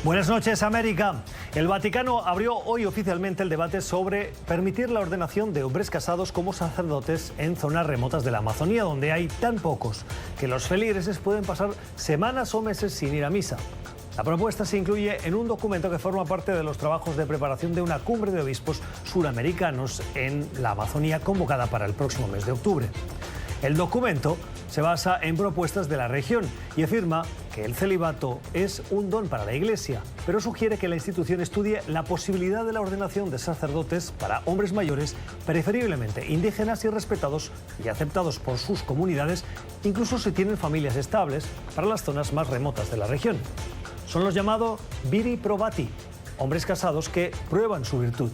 Buenas noches, América. El Vaticano abrió hoy oficialmente el debate sobre permitir la ordenación de hombres casados como sacerdotes en zonas remotas de la Amazonía, donde hay tan pocos que los feligreses pueden pasar semanas o meses sin ir a misa. La propuesta se incluye en un documento que forma parte de los trabajos de preparación de una cumbre de obispos suramericanos en la Amazonía convocada para el próximo mes de octubre. El documento se basa en propuestas de la región y afirma que el celibato es un don para la Iglesia, pero sugiere que la institución estudie la posibilidad de la ordenación de sacerdotes para hombres mayores, preferiblemente indígenas y respetados y aceptados por sus comunidades, incluso si tienen familias estables, para las zonas más remotas de la región. Son los llamados viri probati, hombres casados que prueban su virtud.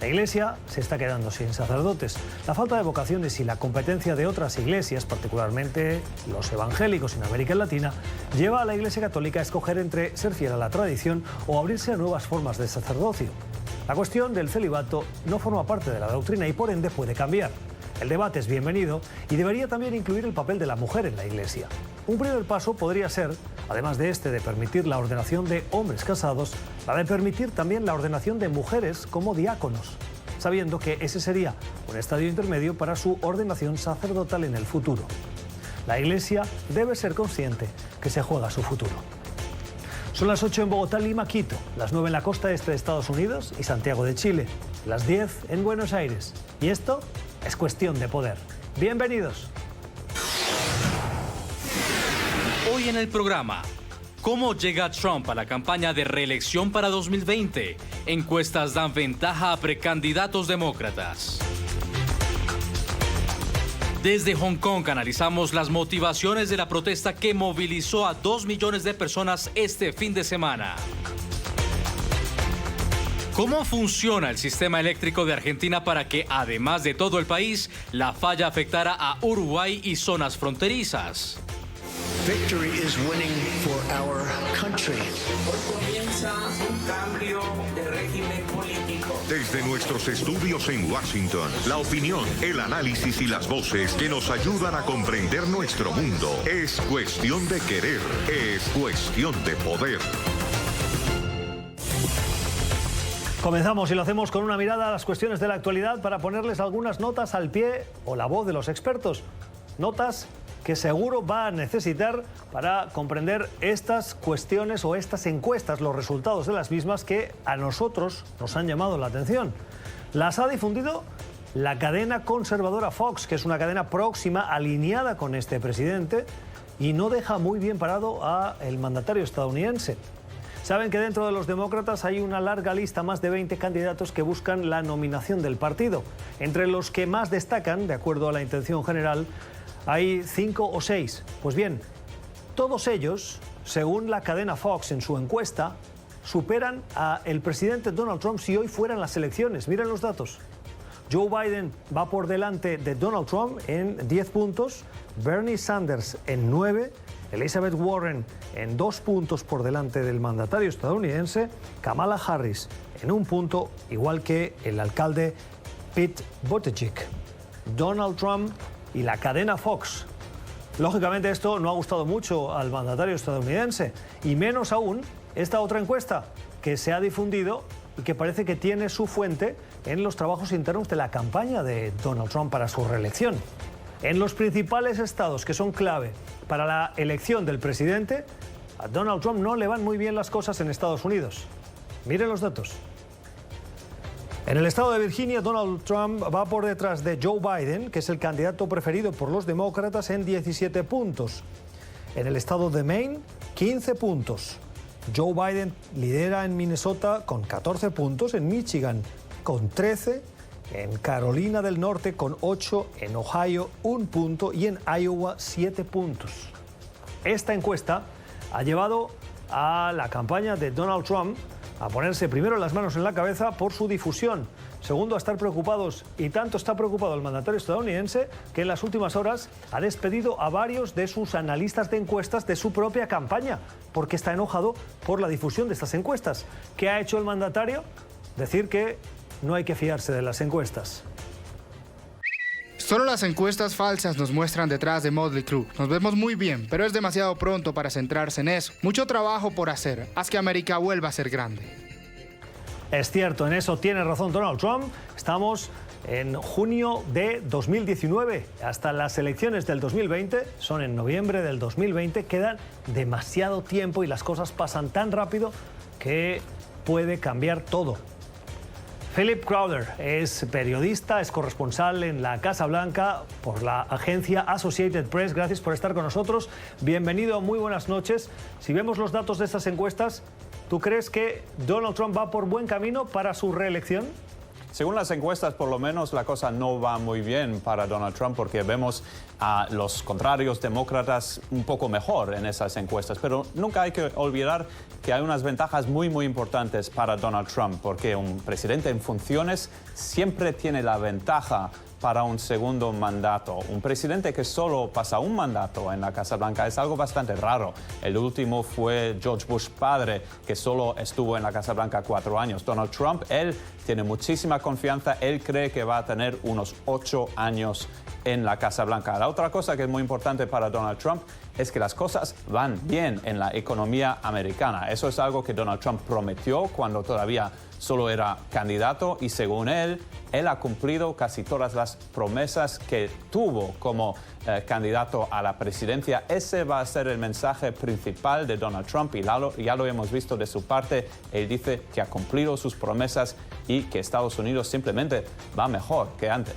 La Iglesia se está quedando sin sacerdotes. La falta de vocaciones y la competencia de otras iglesias, particularmente los evangélicos en América Latina, lleva a la Iglesia Católica a escoger entre ser fiel a la tradición o abrirse a nuevas formas de sacerdocio. La cuestión del celibato no forma parte de la doctrina y por ende puede cambiar. El debate es bienvenido y debería también incluir el papel de la mujer en la Iglesia. Un primer paso podría ser, además de permitir la ordenación de hombres casados, la de permitir también la ordenación de mujeres como diáconos, sabiendo que ese sería un estadio intermedio para su ordenación sacerdotal en el futuro. La Iglesia debe ser consciente que se juega su futuro. Son las 8 en Bogotá, Lima, Quito, las 9 en la costa este de Estados Unidos y Santiago de Chile, las 10 en Buenos Aires. Y esto es Cuestión de Poder. Bienvenidos. Hoy en el programa, ¿cómo llega Trump a la campaña de reelección para 2020? Encuestas dan ventaja a precandidatos demócratas. Desde Hong Kong analizamos las motivaciones de la protesta que movilizó a 2 millones de personas este fin de semana. ¿Cómo funciona el sistema eléctrico de Argentina para que, además de todo el país, la falla afectara a Uruguay y zonas fronterizas? Victory is winning for our country. Hoy comienza un cambio de régimen político. Desde nuestros estudios en Washington, la opinión, el análisis y las voces que nos ayudan a comprender nuestro mundo. Es cuestión de querer, es cuestión de poder. Comenzamos y lo hacemos con una mirada a las cuestiones de la actualidad para ponerles algunas notas al pie o la voz de los expertos. Notas que seguro va a necesitar para comprender estas cuestiones o estas encuestas, los resultados de las mismas que a nosotros nos han llamado la atención. Las ha difundido la cadena conservadora Fox, que es una cadena próxima, alineada con este presidente, y no deja muy bien parado al mandatario estadounidense. Saben que dentro de los demócratas hay una larga lista, más de 20 candidatos que buscan la nominación del partido. Entre los que más destacan, de acuerdo a la intención general, hay 5 o 6. Pues bien, todos ellos, según la cadena Fox en su encuesta, superan al presidente Donald Trump si hoy fueran las elecciones. Miren los datos. Joe Biden va por delante de Donald Trump en 10 puntos, Bernie Sanders en 9, Elizabeth Warren en 2 puntos por delante del mandatario estadounidense, Kamala Harris en 1 punto, igual que el alcalde Pete Buttigieg. Donald Trump y la cadena Fox. Lógicamente esto no ha gustado mucho al mandatario estadounidense, y menos aún esta otra encuesta que se ha difundido y que parece que tiene su fuente en los trabajos internos de la campaña de Donald Trump para su reelección. En los principales estados que son clave para la elección del presidente, a Donald Trump no le van muy bien las cosas en Estados Unidos. Miren los datos. En el estado de Virginia, Donald Trump va por detrás de Joe Biden, que es el candidato preferido por los demócratas, en 17 puntos. En el estado de Maine, 15 puntos. Joe Biden lidera en Minnesota con 14 puntos, en Michigan con 13, en Carolina del Norte con 8, en Ohio 1 punto y en Iowa 7 puntos. Esta encuesta ha llevado a la campaña de Donald Trump a ponerse primero las manos en la cabeza por su difusión. Segundo, a estar preocupados, y tanto está preocupado el mandatario estadounidense que en las últimas horas ha despedido a varios de sus analistas de encuestas de su propia campaña, porque está enojado por la difusión de estas encuestas. ¿Qué ha hecho el mandatario? Decir que no hay que fiarse de las encuestas. Solo las encuestas falsas nos muestran detrás de Motley Crue. Nos vemos muy bien, pero es demasiado pronto para centrarse en eso. Mucho trabajo por hacer. Haz que América vuelva a ser grande. Es cierto, en eso tiene razón Donald Trump. Estamos en junio de 2019. Hasta las elecciones del 2020, son en noviembre del 2020, quedan demasiado tiempo y las cosas pasan tan rápido que puede cambiar todo. Philip Crowther es periodista, es corresponsal en la Casa Blanca por la agencia Associated Press. Gracias por estar con nosotros. Bienvenido, muy buenas noches. Si vemos los datos de estas encuestas, ¿tú crees que Donald Trump va por buen camino para su reelección? Según las encuestas, por lo menos la cosa no va muy bien para Donald Trump porque vemos a los contrarios demócratas un poco mejor en esas encuestas. Pero nunca hay que olvidar que hay unas ventajas muy importantes para Donald Trump porque un presidente en funciones siempre tiene la ventaja para un segundo mandato. Un presidente que solo pasa un mandato en la Casa Blanca es algo bastante raro. El último fue George Bush padre, que solo estuvo en la Casa Blanca 4 años. Donald Trump, él tiene muchísima confianza, él cree que va a tener unos 8 años en la Casa Blanca. La otra cosa que es muy importante para Donald Trump es que las cosas van bien en la economía americana. Eso es algo que Donald Trump prometió cuando todavía solo era candidato y según él ha cumplido casi todas las promesas que tuvo como candidato a la presidencia. Ese va a ser el mensaje principal de Donald Trump y ya lo hemos visto de su parte. Él dice que ha cumplido sus promesas y que Estados Unidos simplemente va mejor que antes.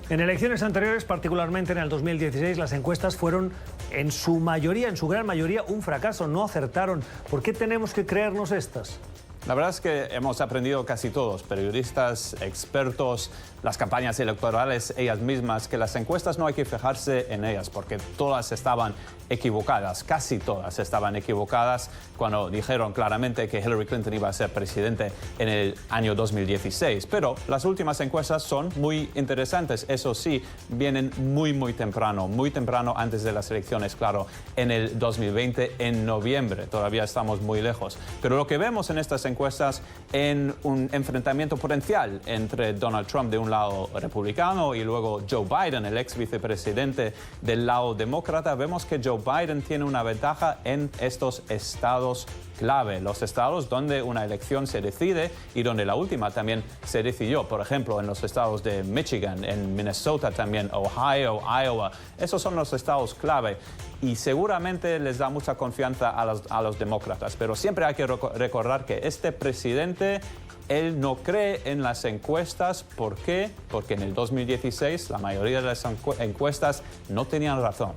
En elecciones anteriores, particularmente en el 2016, las encuestas fueron en su mayoría, en su gran mayoría, un fracaso. No acertaron. ¿Por qué tenemos que creernos estas? La verdad es que hemos aprendido casi todos, periodistas, expertos, las campañas electorales ellas mismas, que las encuestas no hay que fijarse en ellas porque todas estaban equivocadas, casi todas estaban equivocadas cuando dijeron claramente que Hillary Clinton iba a ser presidente en el año 2016. Pero las últimas encuestas son muy interesantes, eso sí, vienen muy temprano antes de las elecciones, claro, en el 2020, en noviembre, todavía estamos muy lejos. Pero lo que vemos en estas encuestas en un enfrentamiento potencial entre Donald Trump de un lado republicano y luego Joe Biden, el ex vicepresidente del lado demócrata, vemos que Joe Biden tiene una ventaja en estos estados clave, los estados donde una elección se decide y donde la última también se decidió. Por ejemplo, en los estados de Michigan, en Minnesota también, Ohio, Iowa. Esos son los estados clave y seguramente les da mucha confianza a los demócratas. Pero siempre hay que recordar que este presidente, él no cree en las encuestas. ¿Por qué? Porque en el 2016 la mayoría de las encuestas no tenían razón.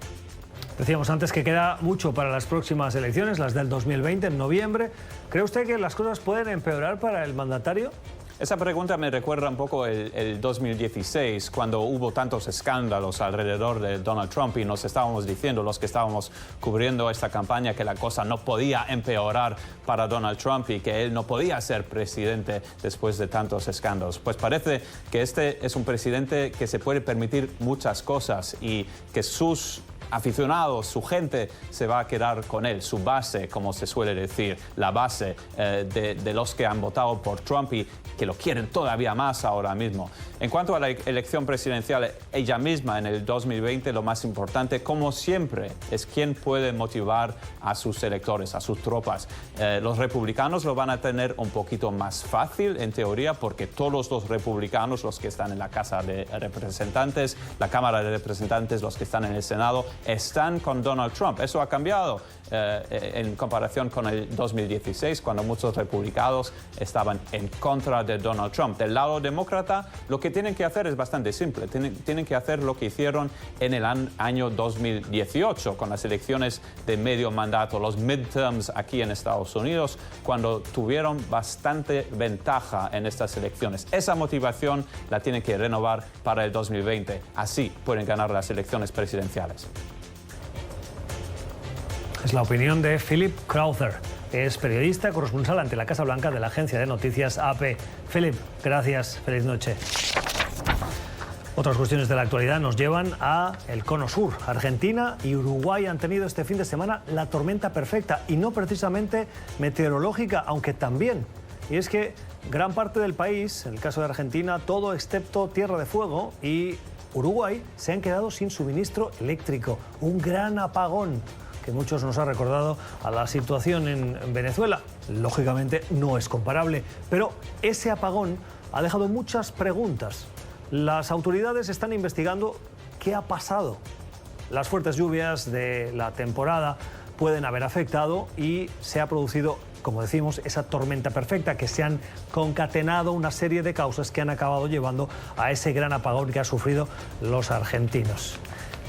Decíamos antes que queda mucho para las próximas elecciones, las del 2020, en noviembre. ¿Cree usted que las cosas pueden empeorar para el mandatario? Esa pregunta me recuerda un poco el 2016, cuando hubo tantos escándalos alrededor de Donald Trump y nos estábamos diciendo, los que estábamos cubriendo esta campaña, que la cosa no podía empeorar para Donald Trump y que él no podía ser presidente después de tantos escándalos. Pues parece que este es un presidente que se puede permitir muchas cosas y que sus aficionados, su gente se va a quedar con él, su base, como se suele decir, la base de los que han votado por Trump y que lo quieren todavía más ahora mismo. En cuanto a la elección presidencial, ella misma en el 2020, lo más importante, como siempre, es quién puede motivar a sus electores, a sus tropas. Los republicanos lo van a tener un poquito más fácil, en teoría, porque todos los republicanos, los que están en la Casa de Representantes, la Cámara de Representantes, los que están en el Senado, están con Donald Trump. Eso ha cambiado en comparación con el 2016, cuando muchos republicanos estaban en contra de Donald Trump. Del lado demócrata, lo que tienen que hacer es bastante simple. Tienen que hacer lo que hicieron en el año 2018, con las elecciones de medio mandato, los midterms aquí en Estados Unidos, cuando tuvieron bastante ventaja en estas elecciones. Esa motivación la tienen que renovar para el 2020. Así pueden ganar las elecciones presidenciales. Es la opinión de Philip Crowther. Es periodista, corresponsal ante la Casa Blanca de la agencia de noticias AP. Philip, gracias. Feliz noche. Otras cuestiones de la actualidad nos llevan a el Cono Sur. Argentina y Uruguay han tenido este fin de semana la tormenta perfecta y no precisamente meteorológica, aunque también. Y es que gran parte del país, en el caso de Argentina, todo excepto Tierra de Fuego y Uruguay se han quedado sin suministro eléctrico. Un gran apagón que muchos nos ha recordado a la situación en Venezuela. Lógicamente no es comparable, pero ese apagón ha dejado muchas preguntas. Las autoridades están investigando qué ha pasado. Las fuertes lluvias de la temporada pueden haber afectado y se ha producido, como decimos, esa tormenta perfecta, que se han concatenado una serie de causas que han acabado llevando a ese gran apagón que han sufrido los argentinos.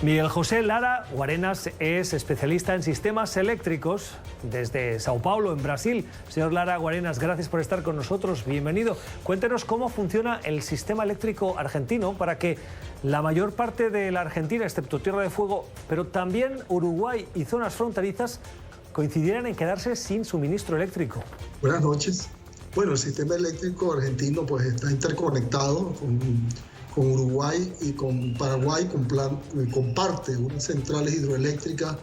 Miguel José Lara Guarenas es especialista en sistemas eléctricos desde Sao Paulo, en Brasil. Señor Lara Guarenas, gracias por estar con nosotros. Bienvenido. Cuéntenos cómo funciona el sistema eléctrico argentino para que la mayor parte de la Argentina, excepto Tierra de Fuego, pero también Uruguay y zonas fronterizas, coincidieran en quedarse sin suministro eléctrico. Buenas noches. Bueno, el sistema eléctrico argentino pues está interconectado con Uruguay y con Paraguay, comparte unas centrales hidroeléctricas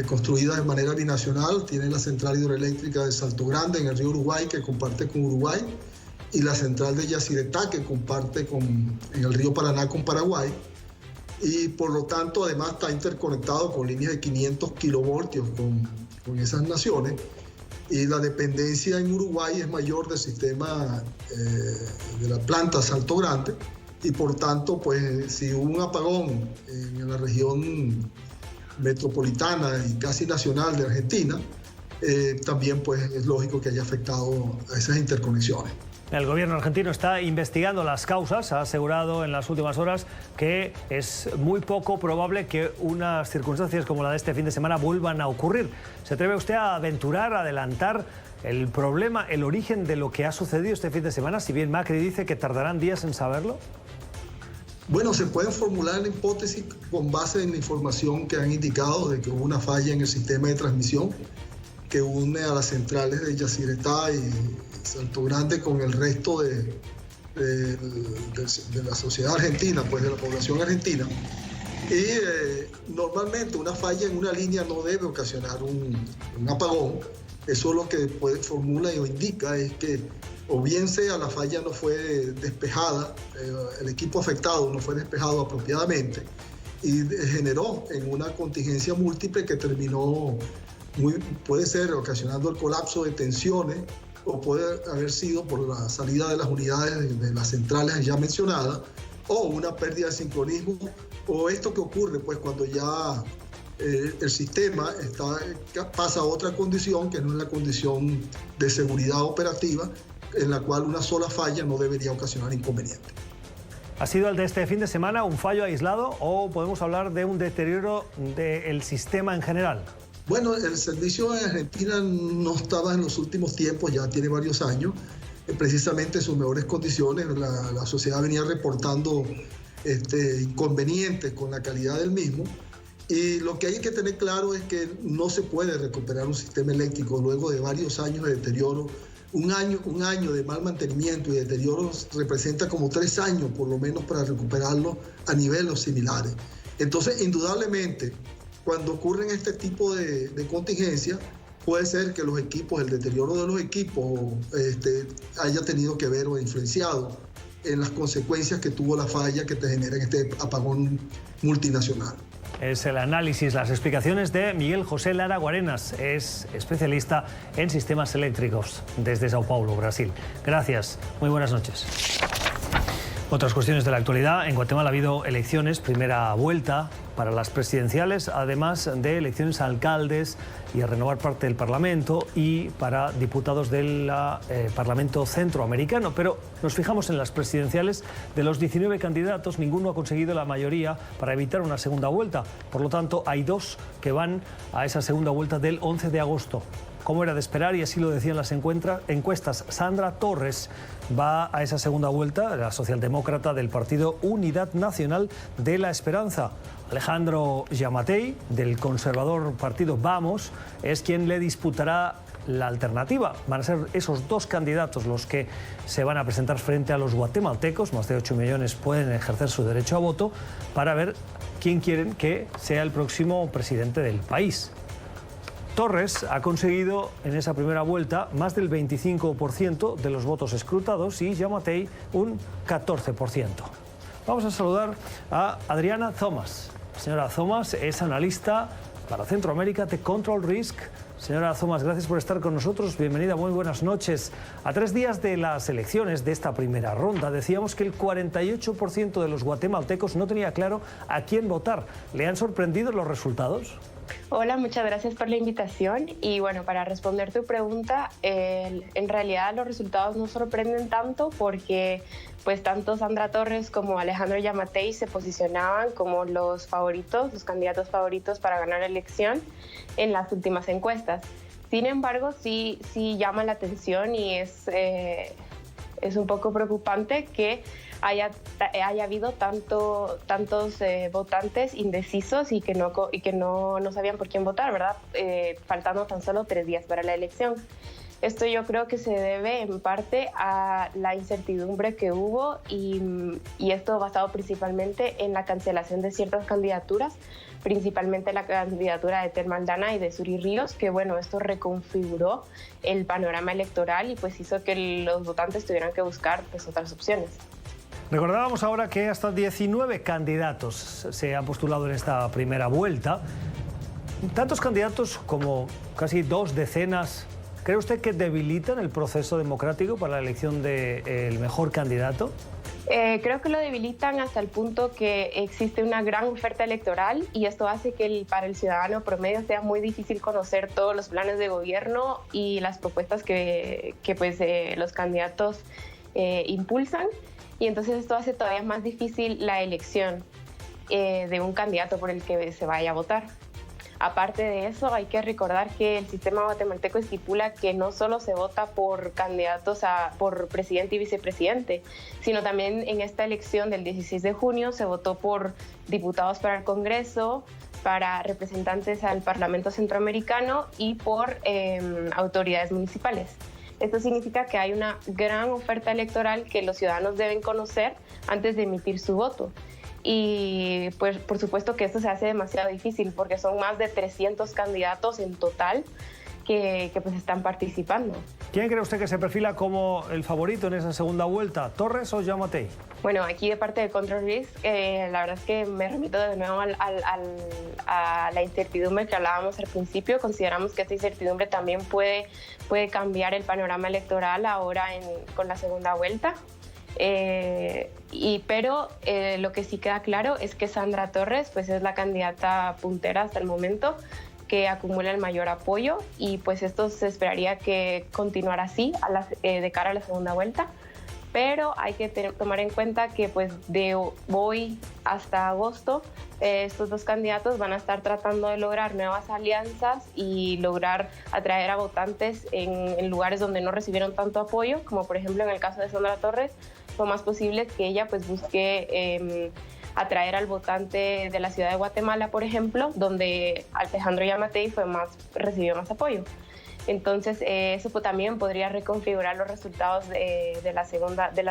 construidas de manera binacional. Tiene la central hidroeléctrica de Salto Grande en el río Uruguay, que comparte con Uruguay, y la central de Yacyretá, que comparte en el río Paraná con Paraguay. Y por lo tanto, además, está interconectado con líneas de 500 kilovoltios con esas naciones. Y la dependencia en Uruguay es mayor del sistema de la planta Salto Grande. Y por tanto, pues si hubo un apagón en la región metropolitana y casi nacional de Argentina, también pues es lógico que haya afectado a esas interconexiones. El gobierno argentino está investigando las causas. Ha asegurado en las últimas horas que es muy poco probable que unas circunstancias como la de este fin de semana vuelvan a ocurrir. ¿Se atreve usted a aventurar, a adelantar el problema, el origen de lo que ha sucedido este fin de semana? Si bien Macri dice que tardarán días en saberlo. Bueno, se pueden formular la hipótesis con base en la información que han indicado de que hubo una falla en el sistema de transmisión que une a las centrales de Yacyretá y Salto Grande con el resto de la sociedad argentina, pues de la población argentina. Y normalmente una falla en una línea no debe ocasionar un apagón. Eso lo que formula o indica es que o bien sea la falla no fue despejada, el equipo afectado no fue despejado apropiadamente y generó en una contingencia múltiple que terminó, puede ser ocasionando el colapso de tensiones, o puede haber sido por la salida de las unidades de las centrales ya mencionadas, o una pérdida de sincronismo, o esto que ocurre pues cuando ya el sistema pasa a otra condición, que no es la condición de seguridad operativa, en la cual una sola falla no debería ocasionar inconveniente. ¿Ha sido el de este fin de semana un fallo aislado o podemos hablar de un deterioro del sistema en general? Bueno, el servicio en Argentina no estaba en los últimos tiempos, ya tiene varios años, precisamente en sus mejores condiciones. La sociedad venía reportando inconvenientes con la calidad del mismo. Y lo que hay que tener claro es que no se puede recuperar un sistema eléctrico luego de varios años de deterioro. Un año de mal mantenimiento y deterioro representa como 3 años por lo menos para recuperarlo a niveles similares. Entonces, indudablemente, cuando ocurren este tipo de contingencias, puede ser que los equipos, el deterioro de los equipos haya tenido que ver o influenciado en las consecuencias que tuvo la falla que te genera en este apagón multinacional. Es el análisis, las explicaciones de Miguel José Lara Guarenas. Es especialista en sistemas eléctricos desde Sao Paulo, Brasil. Gracias. Muy buenas noches. Otras cuestiones de la actualidad. En Guatemala ha habido elecciones, primera vuelta para las presidenciales, además de elecciones a alcaldes y a renovar parte del Parlamento y para diputados del Parlamento Centroamericano. Pero nos fijamos en las presidenciales. De los 19 candidatos, ninguno ha conseguido la mayoría para evitar una segunda vuelta. Por lo tanto, hay 2 que van a esa segunda vuelta del 11 de agosto. Como era de esperar, y así lo decían las encuestas, Sandra Torres va a esa segunda vuelta, la socialdemócrata del partido Unidad Nacional de la Esperanza. Alejandro Giammattei, del conservador partido Vamos, es quien le disputará la alternativa. Van a ser esos 2 candidatos los que se van a presentar frente a los guatemaltecos. Más de 8 millones pueden ejercer su derecho a voto para ver quién quieren que sea el próximo presidente del país. Torres ha conseguido en esa primera vuelta más del 25% de los votos escrutados y Giammattei un 14%. Vamos a saludar a Adriana Thomas. Señora Thomas es analista para Centroamérica de Control Risk. Señora Thomas, gracias por estar con nosotros. Bienvenida, muy buenas noches. A 3 días de las elecciones de esta primera ronda, decíamos que el 48% de los guatemaltecos no tenía claro a quién votar. ¿Le han sorprendido los resultados? Hola, muchas gracias por la invitación. Y bueno, para responder tu pregunta, en realidad los resultados no sorprenden tanto porque pues tanto Sandra Torres como Alejandro Yamatei se posicionaban como los favoritos, los candidatos favoritos para ganar la elección en las últimas encuestas. Sin embargo, sí llama la atención y es un poco preocupante que haya habido tantos votantes indecisos y que no sabían por quién votar, ¿verdad? Faltando tan solo 3 días para la elección. Esto yo creo que se debe en parte a la incertidumbre que hubo y esto basado principalmente en la cancelación de ciertas candidaturas, principalmente la candidatura de Telma Aldana y de Suri Ríos, que bueno, esto reconfiguró el panorama electoral y pues hizo que los votantes tuvieran que buscar pues otras opciones. Recordábamos ahora que hasta 19 candidatos se han postulado en esta primera vuelta. Tantos candidatos como casi 2 decenas. ¿Cree usted que debilitan el proceso democrático para la elección del mejor candidato? Creo que lo debilitan hasta el punto que existe una gran oferta electoral y esto hace que para el ciudadano promedio sea muy difícil conocer todos los planes de gobierno y las propuestas que los candidatos impulsan. Y entonces esto hace todavía más difícil la elección de un candidato por el que se vaya a votar. Aparte de eso, hay que recordar que el sistema guatemalteco estipula que no solo se vota por candidatos por presidente y vicepresidente, sino también en esta elección del 16 de junio se votó por diputados para el Congreso, para representantes al Parlamento Centroamericano y por autoridades municipales. Esto significa que hay una gran oferta electoral que los ciudadanos deben conocer antes de emitir su voto. Y pues por supuesto que esto se hace demasiado difícil porque son más de 300 candidatos en total que pues están participando. ¿Quién cree usted que se perfila como el favorito en esa segunda vuelta, Torres o Yamatei? Bueno, aquí de parte de Control Risk, la verdad es que me remito de nuevo a la incertidumbre que hablábamos al principio. Consideramos que esta incertidumbre también puede cambiar el panorama electoral ahora con la segunda vuelta. Pero lo que sí queda claro es que Sandra Torres pues es la candidata puntera hasta el momento que acumula el mayor apoyo y pues esto se esperaría que continuara así de cara a la segunda vuelta, pero hay que tomar en cuenta que pues de hoy hasta agosto estos 2 candidatos van a estar tratando de lograr nuevas alianzas y lograr atraer a votantes en lugares donde no recibieron tanto apoyo, como por ejemplo en el caso de Sandra Torres. Lo más posible es que ella pues busque atraer al votante de la ciudad de Guatemala, por ejemplo, donde Alejandro Yamatei recibió más apoyo. Entonces eso también podría reconfigurar los resultados de la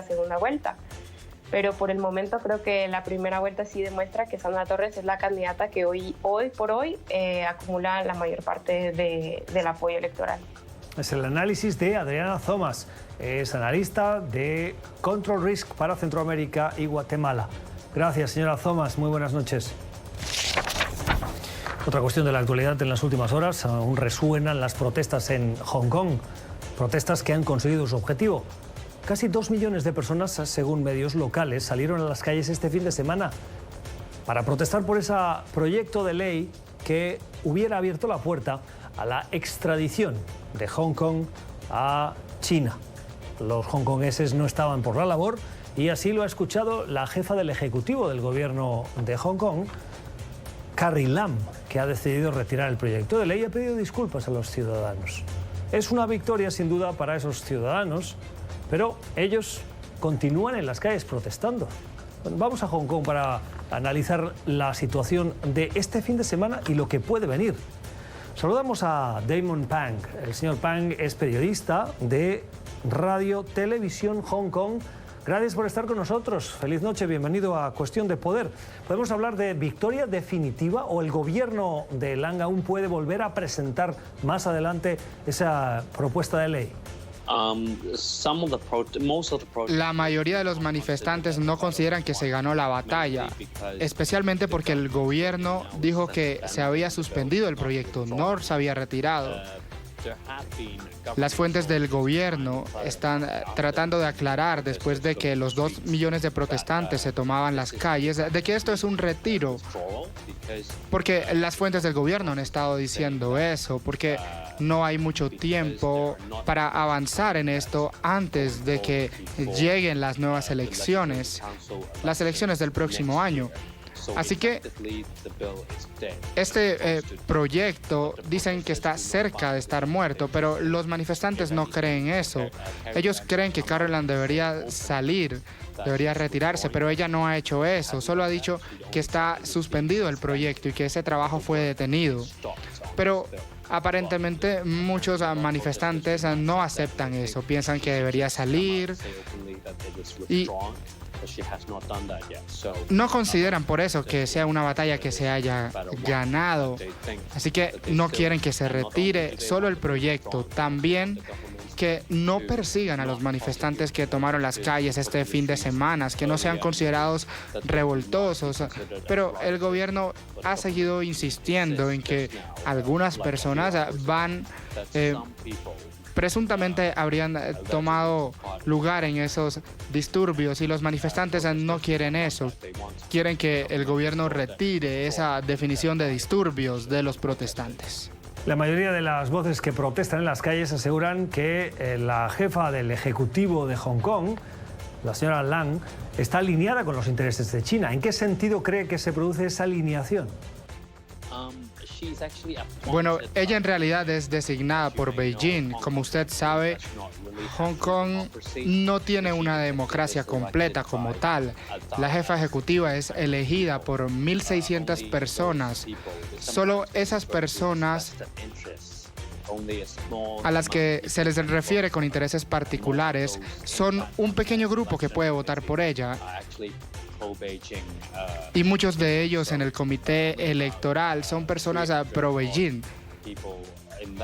segunda vuelta. Pero por el momento creo que la primera vuelta sí demuestra que Sandra Torres es la candidata que hoy por hoy acumula la mayor parte del apoyo electoral. Es el análisis de Adriana Thomas, es analista de Control Risk para Centroamérica y Guatemala. Gracias, señora Thomas, muy buenas noches. Otra cuestión de la actualidad en las últimas horas, aún resuenan las protestas en Hong Kong, protestas que han conseguido su objetivo. Casi 2 millones de personas, según medios locales, salieron a las calles este fin de semana para protestar por ese proyecto de ley que hubiera abierto la puerta a la extradición de Hong Kong a China. Los hongkongueses no estaban por la labor y así lo ha escuchado la jefa del Ejecutivo del Gobierno de Hong Kong, Carrie Lam, que ha decidido retirar el proyecto de ley y ha pedido disculpas a los ciudadanos. Es una victoria sin duda para esos ciudadanos, pero ellos continúan en las calles protestando. Bueno, vamos a Hong Kong para analizar la situación de este fin de semana y lo que puede venir. Saludamos a Damon Pang. El señor Pang es periodista de Radio Televisión Hong Kong. Gracias por estar con nosotros. Feliz noche, bienvenido a Cuestión de Poder. ¿Podemos hablar de victoria definitiva o el gobierno de Lang aún puede volver a presentar más adelante esa propuesta de ley? La mayoría de los manifestantes no consideran que se ganó la batalla, especialmente porque el gobierno dijo que se había suspendido el proyecto, no se había retirado. Las fuentes del gobierno están tratando de aclarar, después de que los 2 millones de protestantes se tomaban las calles, de que esto es un retiro, porque las fuentes del gobierno han estado diciendo eso, porque no hay mucho tiempo para avanzar en esto antes de que lleguen las nuevas elecciones, las elecciones del próximo año. Así que este proyecto dicen que está cerca de estar muerto, pero los manifestantes no creen eso. Ellos creen que Caroline debería salir, debería retirarse, pero ella no ha hecho eso. Solo ha dicho que está suspendido el proyecto y que ese trabajo fue detenido. Pero aparentemente muchos manifestantes no aceptan eso, piensan que debería salir y no consideran por eso que sea una batalla que se haya ganado. Así que no quieren que se retire solo el proyecto. También que no persigan a los manifestantes que tomaron las calles este fin de semana, que no sean considerados revoltosos. Pero el gobierno ha seguido insistiendo en que algunas personas presuntamente habrían tomado lugar en esos disturbios y los manifestantes no quieren eso. Quieren que el gobierno retire esa definición de disturbios de los protestantes. La mayoría de las voces que protestan en las calles aseguran que la jefa del Ejecutivo de Hong Kong, la señora Lang, está alineada con los intereses de China. ¿En qué sentido cree que se produce esa alineación? Bueno, ella en realidad es designada por Beijing. Como usted sabe, Hong Kong no tiene una democracia completa como tal. La jefa ejecutiva es elegida por 1.600 personas. Solo esas personas a las que se les refiere con intereses particulares son un pequeño grupo que puede votar por ella. Y muchos de ellos en el comité electoral son personas pro-Beijing.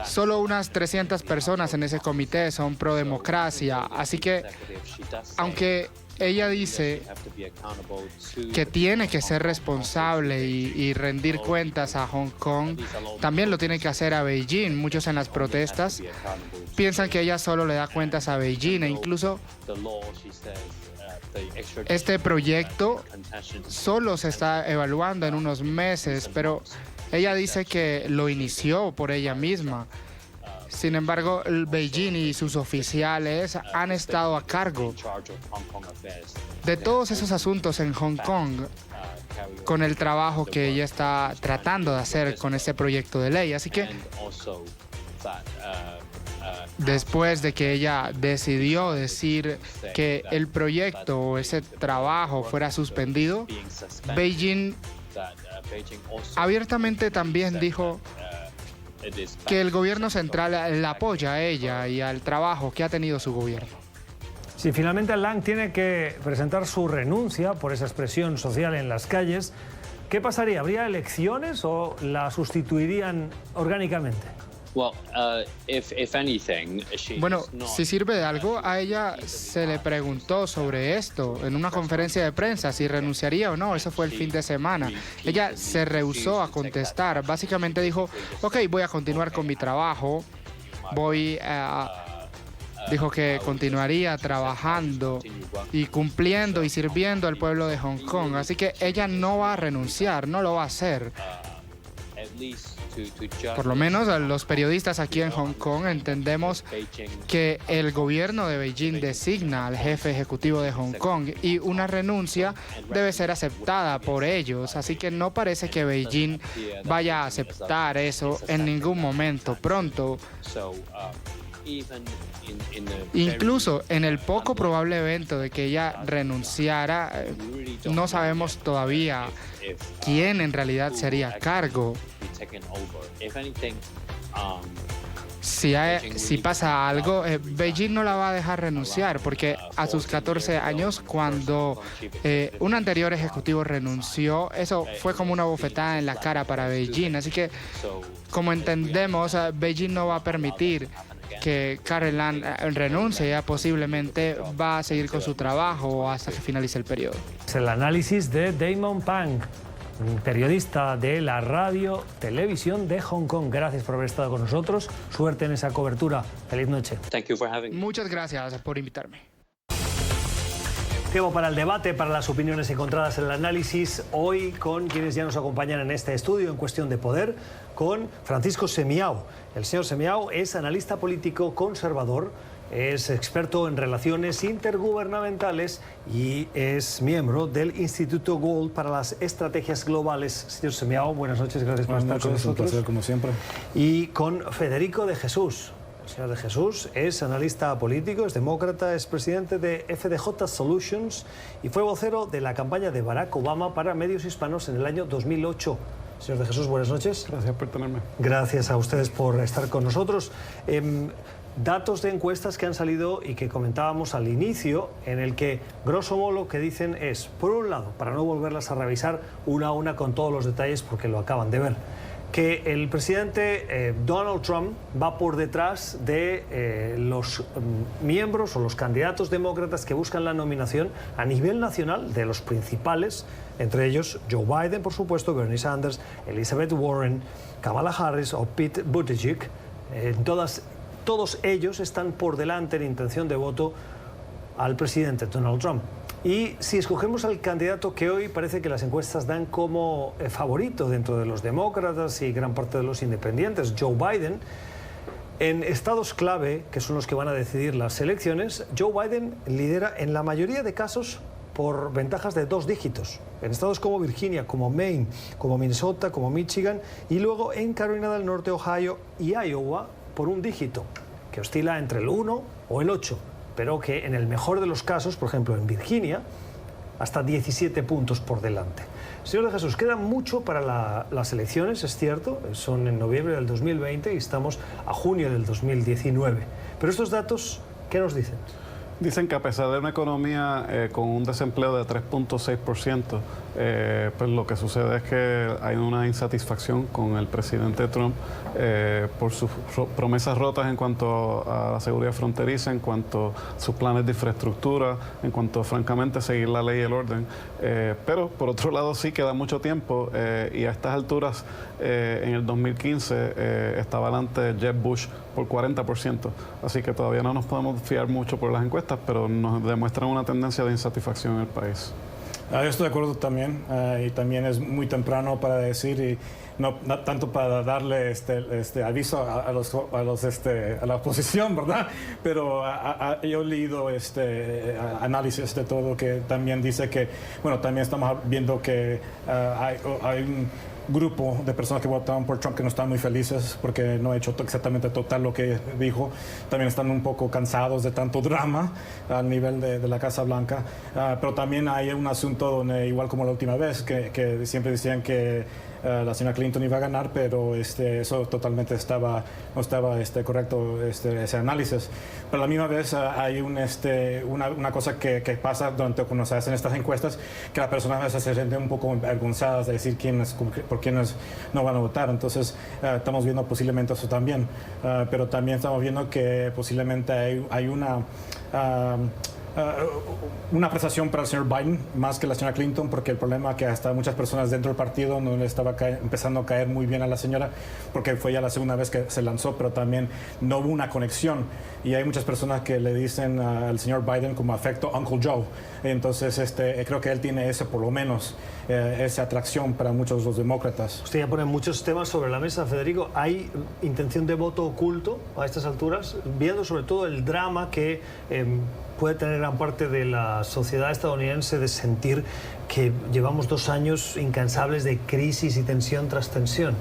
Solo unas 300 personas en ese comité son pro-democracia. Así que, aunque ella dice que tiene que ser responsable y rendir cuentas a Hong Kong, también lo tiene que hacer a Beijing. Muchos en las protestas piensan que ella solo le da cuentas a Beijing, e incluso este proyecto solo se está evaluando en unos meses, pero ella dice que lo inició por ella misma. Sin embargo, Beijing y sus oficiales han estado a cargo de todos esos asuntos en Hong Kong con el trabajo que ella está tratando de hacer con ese proyecto de ley. Así que después de que ella decidió decir que el proyecto o ese trabajo fuera suspendido, Beijing abiertamente también dijo que el gobierno central la apoya a ella y al trabajo que ha tenido su gobierno. Si finalmente Lang tiene que presentar su renuncia por esa expresión social en las calles, ¿qué pasaría? ¿Habría elecciones o la sustituirían orgánicamente? Bueno, si sirve de algo, a ella se le preguntó sobre esto en una conferencia de prensa, si renunciaría o no. Eso fue el fin de semana. Ella se rehusó a contestar. Básicamente dijo, ok, voy a continuar con mi trabajo. Dijo que continuaría trabajando y cumpliendo y sirviendo al pueblo de Hong Kong. Así que ella no va a renunciar, no lo va a hacer. Por lo menos los periodistas aquí en Hong Kong entendemos que el gobierno de Beijing designa al jefe ejecutivo de Hong Kong y una renuncia debe ser aceptada por ellos. Así que no parece que Beijing vaya a aceptar eso en ningún momento pronto. Incluso en el poco probable evento de que ella renunciara, no sabemos todavía quién en realidad sería a cargo. Si pasa algo, Beijing no la va a dejar renunciar, porque a sus 14 años, cuando un anterior ejecutivo renunció, eso fue como una bofetada en la cara para Beijing. Así que, como entendemos, Beijing no va a permitir que Caroline renuncie, ella posiblemente va a seguir con su trabajo hasta que finalice el periodo. Es el análisis de Damon Pang, periodista de la radio televisión de Hong Kong. Gracias por haber estado con nosotros. Suerte en esa cobertura. Feliz noche. Muchas gracias por invitarme. Tiempo para el debate, para las opiniones encontradas en el análisis. Hoy con quienes ya nos acompañan en este estudio en Cuestión de Poder, con Francisco Semiao. El señor Semiao es analista político conservador, es experto en relaciones intergubernamentales y es miembro del Instituto Gold para las Estrategias Globales. Señor Semiao, buenas noches, gracias por estar con nosotros. Un placer, como siempre. Y con Federico de Jesús. El señor de Jesús es analista político, es demócrata, es presidente de FDJ Solutions y fue vocero de la campaña de Barack Obama para medios hispanos en el año 2008. Señor de Jesús, buenas noches. Gracias por tenerme. Gracias a ustedes por estar con nosotros. Datos de encuestas que han salido y que comentábamos al inicio, en el que, grosso modo, lo que dicen es, por un lado, para no volverlas a revisar una a una con todos los detalles porque lo acaban de ver, que el presidente Donald Trump va por detrás de los miembros o los candidatos demócratas que buscan la nominación a nivel nacional de los principales, entre ellos Joe Biden, por supuesto, Bernie Sanders, Elizabeth Warren, Kamala Harris o Pete Buttigieg. Todos ellos están por delante en intención de voto al presidente Donald Trump. Y si escogemos al candidato que hoy parece que las encuestas dan como favorito dentro de los demócratas y gran parte de los independientes, Joe Biden, en estados clave, que son los que van a decidir las elecciones, Joe Biden lidera en la mayoría de casos por ventajas de 2 dígitos. En estados como Virginia, como Maine, como Minnesota, como Michigan, y luego en Carolina del Norte, Ohio y Iowa por 1 dígito, que oscila entre el 1 o el 8. Pero que en el mejor de los casos, por ejemplo en Virginia, hasta 17 puntos por delante. Señor de Jesús, queda mucho para las elecciones, es cierto, son en noviembre del 2020 y estamos a junio del 2019. Pero estos datos, ¿qué nos dicen? Dicen que a pesar de una economía con un desempleo de 3.6%, pues lo que sucede es que hay una insatisfacción con el presidente Trump por sus promesas rotas en cuanto a la seguridad fronteriza, en cuanto a sus planes de infraestructura, en cuanto francamente seguir la ley y el orden. Pero por otro lado sí queda mucho tiempo y a estas alturas en el 2015 estaba delante Jeb Bush por 40%. Así que todavía no nos podemos fiar mucho por las encuestas, pero nos demuestran una tendencia de insatisfacción en el país. Yo estoy de acuerdo también, y también es muy temprano para decir, y no tanto para darle aviso a la oposición, ¿verdad? Pero yo he leído análisis de todo que también dice que, bueno, también estamos viendo que hay un grupo de personas que votaron por Trump que no están muy felices porque no ha hecho exactamente total lo que dijo. También están un poco cansados de tanto drama a nivel de la Casa Blanca. Pero también hay un asunto donde, igual como la última vez, que siempre decían que la señora Clinton iba a ganar, pero eso totalmente no estaba correcto ese análisis. Pero a la misma vez hay una cosa que pasa cuando se hacen estas encuestas, que las personas a veces se sienten un poco avergonzadas de decir por quiénes no van a votar. Entonces estamos viendo posiblemente eso también. Pero también estamos viendo que posiblemente hay una apreciación para el señor Biden más que la señora Clinton, porque el problema es que hasta muchas personas dentro del partido no le estaba empezando a caer muy bien a la señora, porque fue ya la segunda vez que se lanzó, pero también no hubo una conexión, y hay muchas personas que le dicen al señor Biden como afecto Uncle Joe. Entonces creo que él tiene por lo menos esa atracción para muchos de los demócratas. Usted ya pone muchos temas sobre la mesa, Federico. ¿Hay intención de voto oculto a estas alturas? Viendo sobre todo el drama que puede tener gran parte de la sociedad estadounidense de sentir que llevamos 2 años incansables de crisis y tensión tras tensión.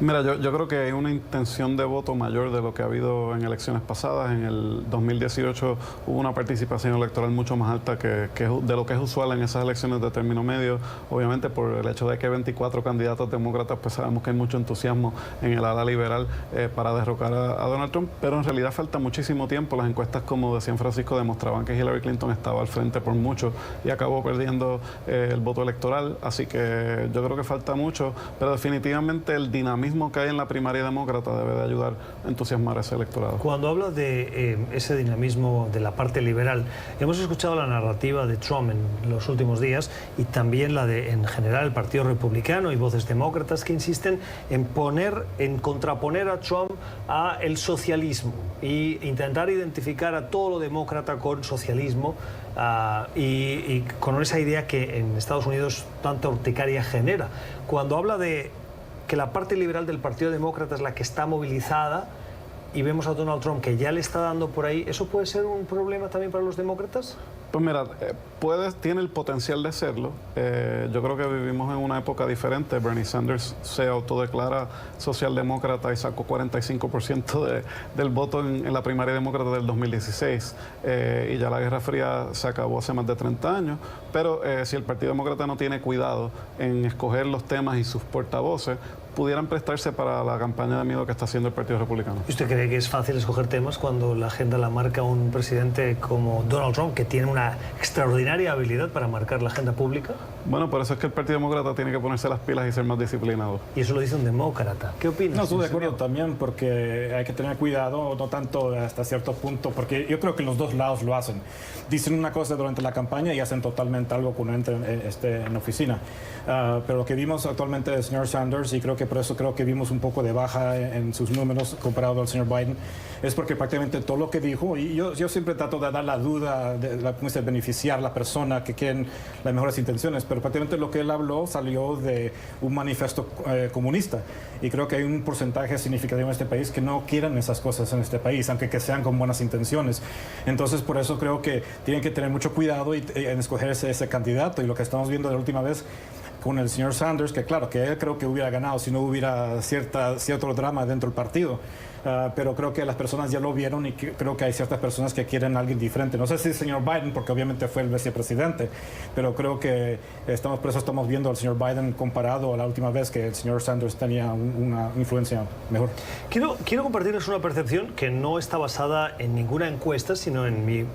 Mira, yo creo que hay una intención de voto mayor de lo que ha habido en elecciones pasadas. En el 2018 hubo una participación electoral mucho más alta de lo que es usual en esas elecciones de término medio. Obviamente por el hecho de que 24 candidatos demócratas, pues sabemos que hay mucho entusiasmo en el ala liberal para derrocar a Donald Trump, pero en realidad falta muchísimo tiempo. Las encuestas, como decía Francisco, demostraban que Hillary Clinton estaba al frente por mucho y acabó perdiendo el voto electoral. Así que yo creo que falta mucho, pero definitivamente el dinamismo dinamismo que hay en la primaria demócrata debe de ayudar a entusiasmar a ese electorado. Cuando habla de ese dinamismo de la parte liberal, hemos escuchado la narrativa de Trump en los últimos días y también la de, en general, el Partido Republicano y voces demócratas que insisten en contraponer a Trump a el socialismo e intentar identificar a todo lo demócrata con socialismo y con esa idea que en Estados Unidos tanta urticaria genera. Cuando habla de que la parte liberal del Partido Demócrata es la que está movilizada y vemos a Donald Trump que ya le está dando por ahí, ¿eso puede ser un problema también para los demócratas? Pues mira, tiene el potencial de serlo. Yo creo que vivimos en una época diferente. Bernie Sanders se autodeclara socialdemócrata y sacó 45% del voto en la primaria demócrata del 2016. Y ya la Guerra Fría se acabó hace más de 30 años. Pero si el Partido Demócrata no tiene cuidado en escoger los temas y sus portavoces, pudieran prestarse para la campaña de miedo que está haciendo el Partido Republicano. ¿Y usted cree que es fácil escoger temas cuando la agenda la marca un presidente como Donald Trump, que tiene una extraordinaria habilidad para marcar la agenda pública? Bueno, por eso es que el Partido Demócrata tiene que ponerse las pilas y ser más disciplinado. Y eso lo dice un demócrata. ¿Qué opinas? No, estoy de acuerdo también, porque hay que tener cuidado, no tanto hasta cierto punto, porque yo creo que los dos lados lo hacen. Dicen una cosa durante la campaña y hacen totalmente algo cuando entran en oficina. Pero lo que vimos actualmente del señor Sanders, y creo que por eso creo que vimos un poco de baja en sus números comparado al señor Biden, es porque prácticamente todo lo que dijo, y yo siempre trato de dar la duda, de beneficiar a la persona que quieren las mejores intenciones, pero prácticamente lo que él habló salió de un manifiesto comunista, y creo que hay un porcentaje significativo en este país que no quieren esas cosas en este país, aunque que sean con buenas intenciones. Entonces, por eso creo que tienen que tener mucho cuidado en escoger ese candidato, y lo que estamos viendo de la última vez con el señor Sanders, que claro, que él creo que hubiera ganado si no hubiera cierto drama dentro del partido. Pero creo que las personas ya lo vieron y creo que hay ciertas personas que quieren a alguien diferente. No sé si el señor Biden, porque obviamente fue el vicepresidente, pero creo que por eso estamos viendo al señor Biden comparado a la última vez que el señor Sanders tenía una influencia mejor. Quiero compartirles una percepción que no está basada en ninguna encuesta, sino en mi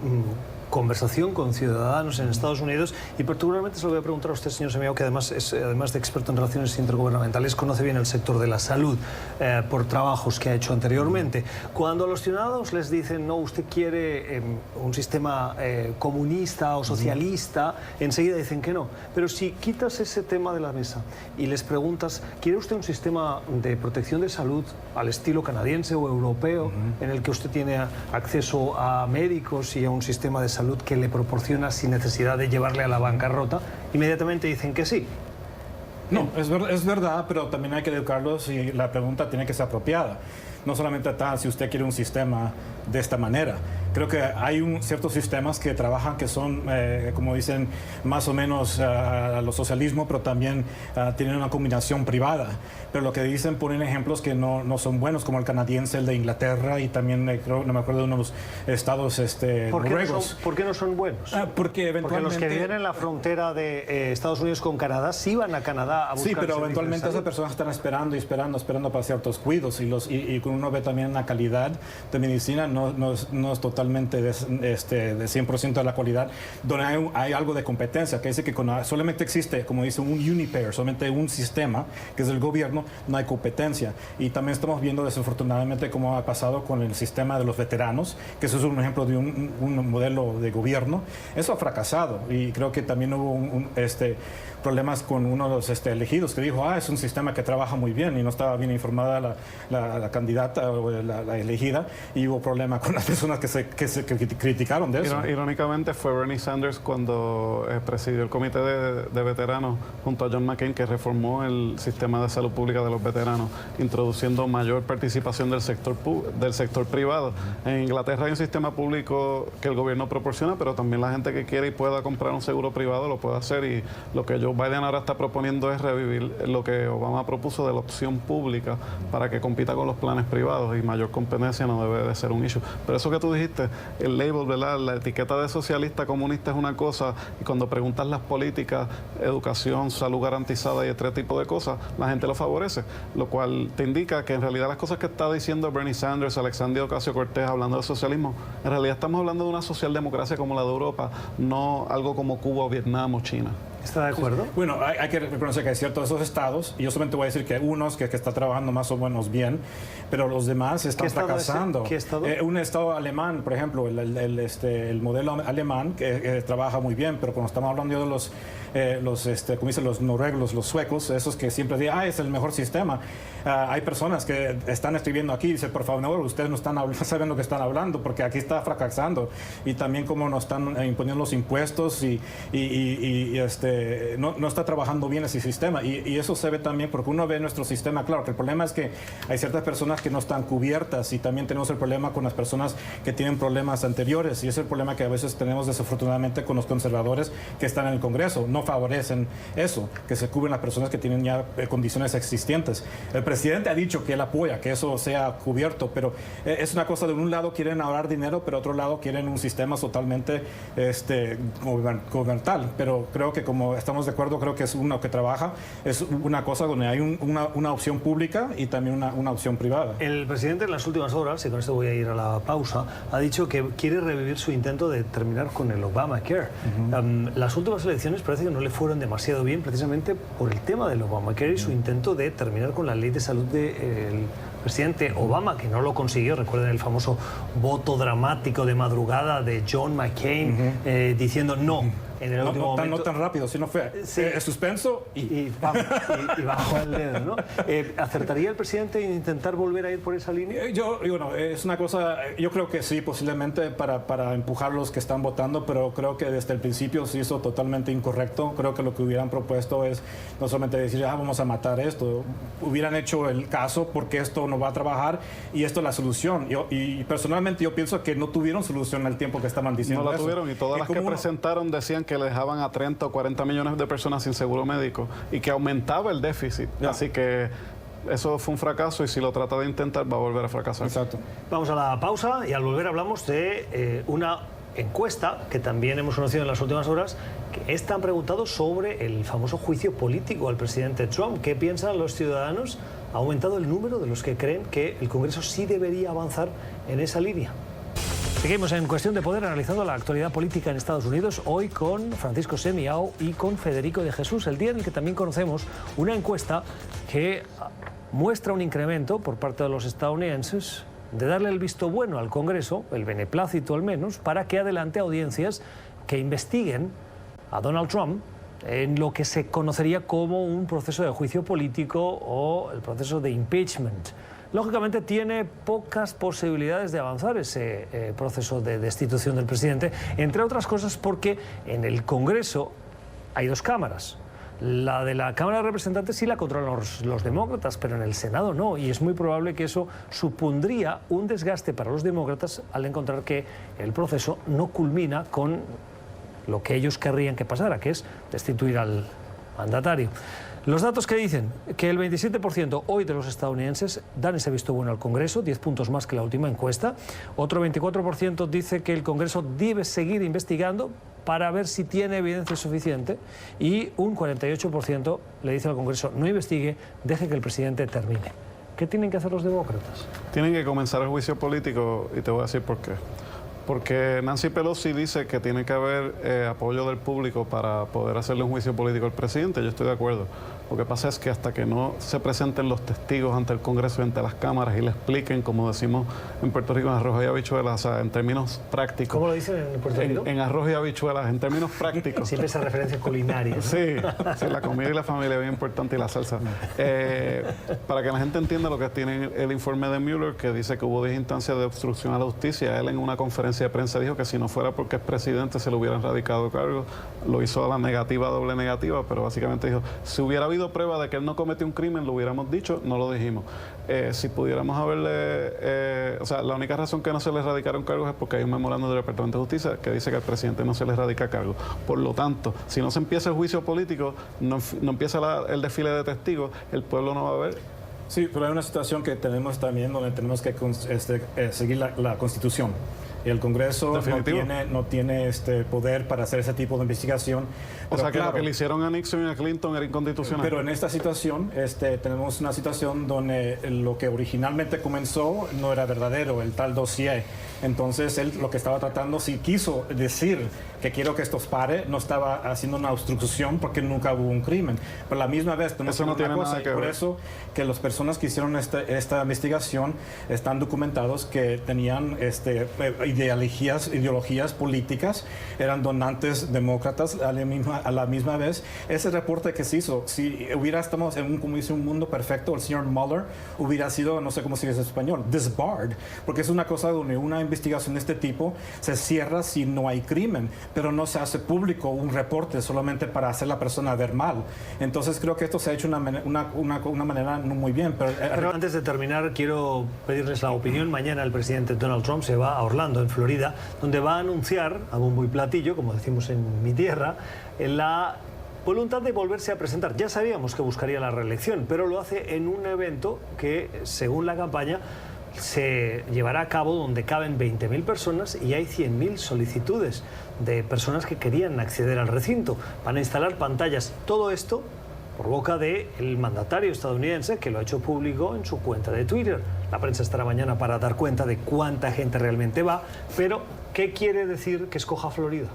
conversación con ciudadanos en Estados Unidos, y particularmente se lo voy a preguntar a usted, señor Semiao, que además de experto en relaciones intergubernamentales, conoce bien el sector de la salud por trabajos que ha hecho anteriormente. Cuando a los ciudadanos les dicen, no, usted quiere un sistema comunista o socialista, enseguida dicen que no. Pero si quitas ese tema de la mesa y les preguntas, ¿quiere usted un sistema de protección de salud al estilo canadiense o europeo, en el que usted tiene acceso a médicos y a un sistema de salud que le proporciona sin necesidad de llevarle a la bancarrota? Inmediatamente dicen que sí. No, es verdad, pero también hay que educarlos y la pregunta tiene que ser apropiada. No solamente está si usted quiere un sistema de esta manera. Creo que hay ciertos sistemas que trabajan que son, como dicen, más o menos a los socialismos, pero también tienen una combinación privada. Pero lo que dicen ponen ejemplos que no son buenos, como el canadiense, el de Inglaterra, y también, no me acuerdo de unos estados noruegos. ¿Por qué no son buenos? Porque eventualmente... Porque los que viven en la frontera de Estados Unidos con Canadá sí van a Canadá a buscar. Sí, pero eventualmente esas personas están esperando para ciertos cuidados, y uno ve también la calidad de medicina no es totalmente de 100% de la calidad, donde hay algo de competencia, que dice que solamente existe, como dice, un unipayer, solamente un sistema, que es el gobierno, no hay competencia. Y también estamos viendo desafortunadamente cómo ha pasado con el sistema de los veteranos, que eso es un ejemplo de un modelo de gobierno. Eso ha fracasado, y creo que también hubo problemas con uno de los elegidos que dijo, es un sistema que trabaja muy bien, y no estaba bien informada la candidata o la elegida, y hubo problemas con las personas que se criticaron de eso. Irónicamente fue Bernie Sanders cuando presidió el comité de veteranos junto a John McCain, que reformó el sistema de salud pública de los veteranos, introduciendo mayor participación del sector privado. En Inglaterra hay un sistema público que el gobierno proporciona, pero también la gente que quiere y pueda comprar un seguro privado lo puede hacer, y lo que Joe Biden ahora está proponiendo es revivir lo que Obama propuso de la opción pública para que compita con los planes privados, y mayor competencia no debe de ser un issue. Pero eso que tú dijiste, el label, ¿verdad? La etiqueta de socialista, comunista es una cosa, y cuando preguntas las políticas, educación, salud garantizada y este tipo de cosas, la gente lo favorece, lo cual te indica que en realidad las cosas que está diciendo Bernie Sanders, Alexandria Ocasio-Cortez hablando de socialismo, en realidad estamos hablando de una socialdemocracia como la de Europa, no algo como Cuba, Vietnam o China. ¿Está de acuerdo? Bueno, hay que reconocer que hay ciertos esos estados, y yo solamente voy a decir que hay unos que está trabajando más o menos bien, pero los demás están fracasando. ¿Qué estado? Un estado alemán, por ejemplo, el modelo alemán que trabaja muy bien, pero cuando estamos hablando de como dicen los noruegos, los suecos, esos que siempre dicen, es el mejor sistema. Hay personas que están escribiendo aquí y dicen, por favor, ustedes no saben lo que están hablando, porque aquí está fracasando. Y también como nos están imponiendo los impuestos y no está trabajando bien ese sistema. Y eso se ve también porque uno ve nuestro sistema. Claro, que el problema es que hay ciertas personas que no están cubiertas, y también tenemos el problema con las personas que tienen problemas anteriores, y es el problema que a veces tenemos desafortunadamente con los conservadores que están en el Congreso. No favorecen eso, que se cubren las personas que tienen ya condiciones existentes. El presidente ha dicho que él apoya que eso sea cubierto, pero es una cosa de un lado quieren ahorrar dinero, pero otro lado quieren un sistema totalmente gubernamental. Pero creo que como estamos de acuerdo, creo que es uno que trabaja, es una cosa donde hay una opción pública y también una opción privada. El presidente en las últimas horas, y con esto voy a ir a la pausa, ha dicho que quiere revivir su intento de terminar con el Obamacare. Las últimas elecciones parece que no le fueron demasiado bien, precisamente por el tema del Obamacare y su intento de terminar con la ley de salud del presidente Obama, que no lo consiguió. Recuerden el famoso voto dramático de madrugada de John McCain diciendo no. En el último momento. No tan rápido, sino fue suspenso y bajó el dedo, ¿no? ¿Acertaría el presidente en intentar volver a ir por esa línea? Es una cosa, yo creo que sí, posiblemente para empujar a los que están votando, pero creo que desde el principio se hizo totalmente incorrecto. Creo que lo que hubieran propuesto es no solamente decir, vamos a matar esto, hubieran hecho el caso porque esto no va a trabajar y esto es la solución. Y personalmente yo pienso que no tuvieron solución al tiempo que estaban diciendo eso. No la eso. tuvieron, y todas las que presentaron decían que le dejaban a 30 o 40 millones de personas sin seguro médico y que aumentaba el déficit. Así que eso fue un fracaso, y si lo trata de intentar va a volver a fracasar. Exacto. Vamos a la pausa y al volver hablamos de una encuesta que también hemos conocido en las últimas horas, que están preguntados sobre el famoso juicio político al presidente Trump. ¿Qué piensan los ciudadanos? Ha aumentado el número de los que creen que el Congreso sí debería avanzar en esa línea. Seguimos en Cuestión de Poder analizando la actualidad política en Estados Unidos, hoy con Francisco Semiao y con Federico de Jesús, el día en el que también conocemos una encuesta que muestra un incremento por parte de los estadounidenses de darle el visto bueno al Congreso, el beneplácito al menos, para que adelante audiencias que investiguen a Donald Trump en lo que se conocería como un proceso de juicio político o el proceso de impeachment. Lógicamente tiene pocas posibilidades de avanzar ese proceso de destitución del presidente, entre otras cosas porque en el Congreso hay dos cámaras. La de la Cámara de Representantes sí la controlan los demócratas, pero en el Senado no, y es muy probable que eso supondría un desgaste para los demócratas al encontrar que el proceso no culmina con lo que ellos querrían que pasara, que es destituir al mandatario. Los datos que dicen que el 27% hoy de los estadounidenses dan ese visto bueno al Congreso, 10 puntos más que la última encuesta. Otro 24% dice que el Congreso debe seguir investigando para ver si tiene evidencia suficiente, y un 48% le dice al Congreso no investigue, deje que el presidente termine. ¿Qué tienen que hacer los demócratas? Tienen que comenzar el juicio político, y te voy a decir por qué. Porque Nancy Pelosi dice que tiene que haber apoyo del público para poder hacerle un juicio político al presidente. Yo estoy de acuerdo. Lo que pasa es que hasta que no se presenten los testigos ante el Congreso y ante las cámaras y le expliquen, como decimos en Puerto Rico, en arroz y habichuelas, o sea, en términos prácticos. ¿Cómo lo dicen en Puerto Rico? En arroz y habichuelas, en términos prácticos. Siempre esa referencia culinaria, ¿no? Sí, la comida y la familia es bien importante, y la salsa. Para que la gente entienda lo que tiene el informe de Mueller, que dice que hubo 10 instancias de obstrucción a la justicia. Él en una conferencia de prensa dijo que si no fuera porque es presidente se le hubieran radicado cargos. Lo hizo a la negativa, doble negativa, pero básicamente dijo, si hubiera habido prueba de que él no cometió un crimen, lo hubiéramos dicho, no lo dijimos. Si pudiéramos haberle... o sea, la única razón que no se le radicaron cargos es porque hay un memorando del Departamento de Justicia que dice que al presidente no se le radica cargos. Por lo tanto, si no se empieza el juicio político, no empieza el desfile de testigos, el pueblo no va a ver. Sí, pero hay una situación que tenemos también donde tenemos que seguir la Constitución. El Congreso no tiene poder para hacer ese tipo de investigación. O sea que lo que le hicieron a Nixon y a Clinton era inconstitucional. Pero en esta situación tenemos una situación donde lo que originalmente comenzó no era verdadero, el tal dossier. Entonces él lo que estaba tratando, si quiso decir que quiero que esto pare, no estaba haciendo una obstrucción porque nunca hubo un crimen. Pero a la misma vez, eso no tiene nada que ver. Por eso que las personas que hicieron esta investigación están documentados que tenían ideologías políticas, eran donantes demócratas a la misma vez. Ese reporte que se hizo, si estamos en un mundo perfecto, el señor Mueller hubiera sido, no sé cómo se dice en español, disbarred, porque es una cosa donde una investigación de este tipo se cierra si no hay crimen, pero no se hace público un reporte solamente para hacer a la persona ver mal. Entonces creo que esto se ha hecho de una manera no muy bien. Pero antes de terminar, quiero pedirles la opinión. Mañana el presidente Donald Trump se va a Orlando, en Florida, donde va a anunciar a bombo y platillo, como decimos en mi tierra, la voluntad de volverse a presentar. Ya sabíamos que buscaría la reelección, pero lo hace en un evento que, según la campaña, se llevará a cabo donde caben 20.000 personas y hay 100.000 solicitudes de personas que querían acceder al recinto. Van a instalar pantallas. Todo esto por boca del mandatario estadounidense, que lo ha hecho público en su cuenta de Twitter. La prensa estará mañana para dar cuenta de cuánta gente realmente va, pero ¿qué quiere decir que escoja Florida?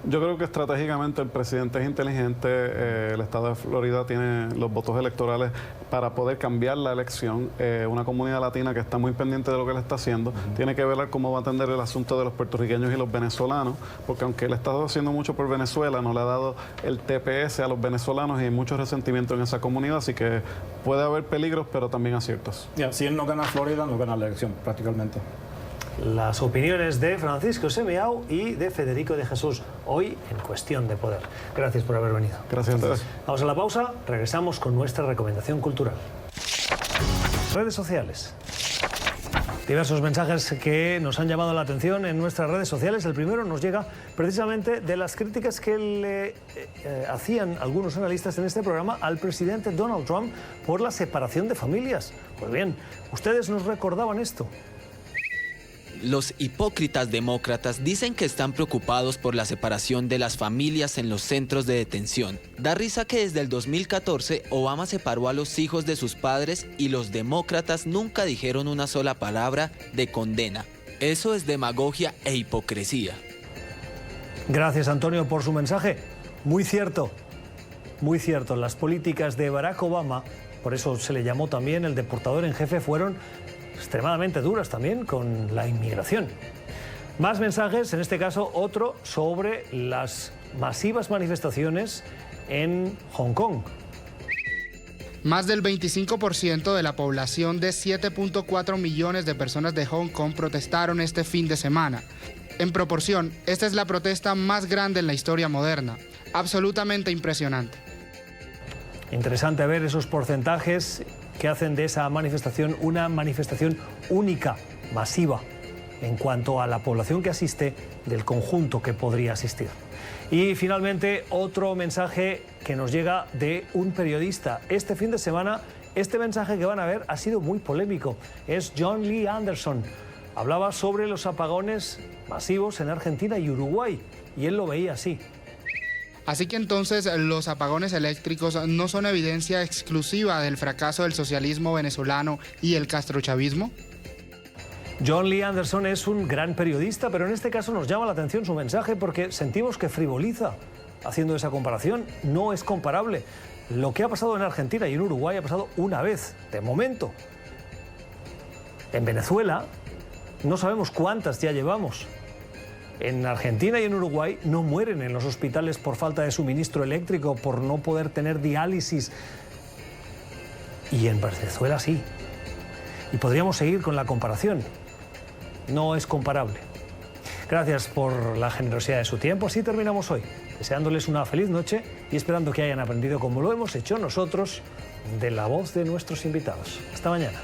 Yo creo que estratégicamente el presidente es inteligente, el estado de Florida tiene los votos electorales para poder cambiar la elección. Una comunidad latina que está muy pendiente de lo que él está haciendo, tiene que ver cómo va a atender el asunto de los puertorriqueños y los venezolanos, porque aunque él está haciendo mucho por Venezuela, no le ha dado el TPS a los venezolanos y hay mucho resentimiento en esa comunidad, así que puede haber peligros, pero también aciertos. Si él no gana Florida, no gana la elección, prácticamente. Las opiniones de Francisco Semiao y de Federico de Jesús, hoy en Cuestión de Poder. Gracias por haber venido. Gracias a ustedes. Vamos a la pausa, regresamos con nuestra recomendación cultural. Redes sociales. Diversos mensajes que nos han llamado la atención en nuestras redes sociales. El primero nos llega precisamente de las críticas que le hacían algunos analistas en este programa al presidente Donald Trump por la separación de familias. Pues bien, ustedes nos recordaban esto. Los hipócritas demócratas dicen que están preocupados por la separación de las familias en los centros de detención. Da risa que desde el 2014 Obama separó a los hijos de sus padres y los demócratas nunca dijeron una sola palabra de condena. Eso es demagogia e hipocresía. Gracias, Antonio, por su mensaje. Muy cierto, muy cierto. Las políticas de Barack Obama, por eso se le llamó también el deportador en jefe, fueron extremadamente duras también con la inmigración. Más mensajes, en este caso otro sobre las masivas manifestaciones en Hong Kong. Más del 25% de la población de 7.4 millones de personas de Hong Kong protestaron este fin de semana. En proporción, esta es la protesta más grande en la historia moderna. Absolutamente impresionante. Interesante ver esos porcentajes que hacen de esa manifestación una manifestación única, masiva, en cuanto a la población que asiste del conjunto que podría asistir. Y finalmente, otro mensaje que nos llega de un periodista. Este fin de semana, este mensaje que van a ver ha sido muy polémico. Es John Lee Anderson. Hablaba sobre los apagones masivos en Argentina y Uruguay, y él lo veía así. Así que entonces los apagones eléctricos no son evidencia exclusiva del fracaso del socialismo venezolano y el castrochavismo. John Lee Anderson es un gran periodista, pero en este caso nos llama la atención su mensaje porque sentimos que frivoliza haciendo esa comparación. No es comparable. Lo que ha pasado en Argentina y en Uruguay ha pasado una vez, de momento. En Venezuela no sabemos cuántas ya llevamos. En Argentina y en Uruguay no mueren en los hospitales por falta de suministro eléctrico, por no poder tener diálisis. Y en Venezuela sí. Y podríamos seguir con la comparación. No es comparable. Gracias por la generosidad de su tiempo. Así terminamos hoy, deseándoles una feliz noche y esperando que hayan aprendido, como lo hemos hecho nosotros, de la voz de nuestros invitados. Hasta mañana.